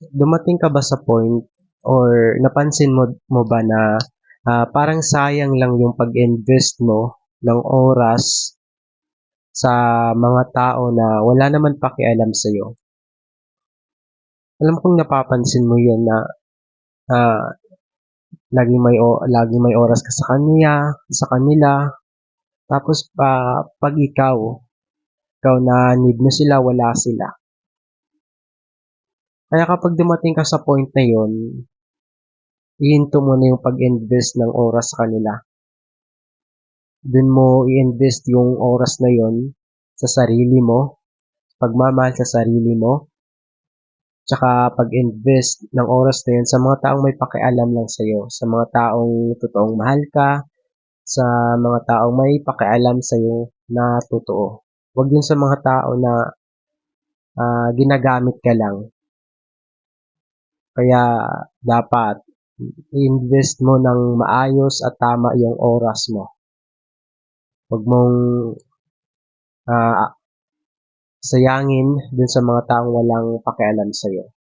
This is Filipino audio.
Dumating ka ba sa point or napansin mo ba na parang sayang lang yung pag-invest mo ng oras sa mga tao na wala naman pakialam sa'yo? Alam kong napapansin mo yun na ah, laging may oras ka sa kanila, tapos 'pag ikaw na need mo sila, wala sila. Kaya kapag dumating ka sa point na yun, ihinto mo na yung pag-invest ng oras sa kanila. Dun mo i-invest yung oras na yon sa sarili mo, pagmamahal sa sarili mo, tsaka pag-invest ng oras na yun sa mga taong may pakialam lang sa'yo, sa mga taong totoong mahal ka, sa mga taong may pakialam sa'yo na totoo. Huwag yun sa mga tao na ginagamit ka lang. Kaya dapat i-invest mo ng maayos at tama yung oras mo. Huwag mong ah, sayangin dun sa mga taong walang pakialam sa'yo.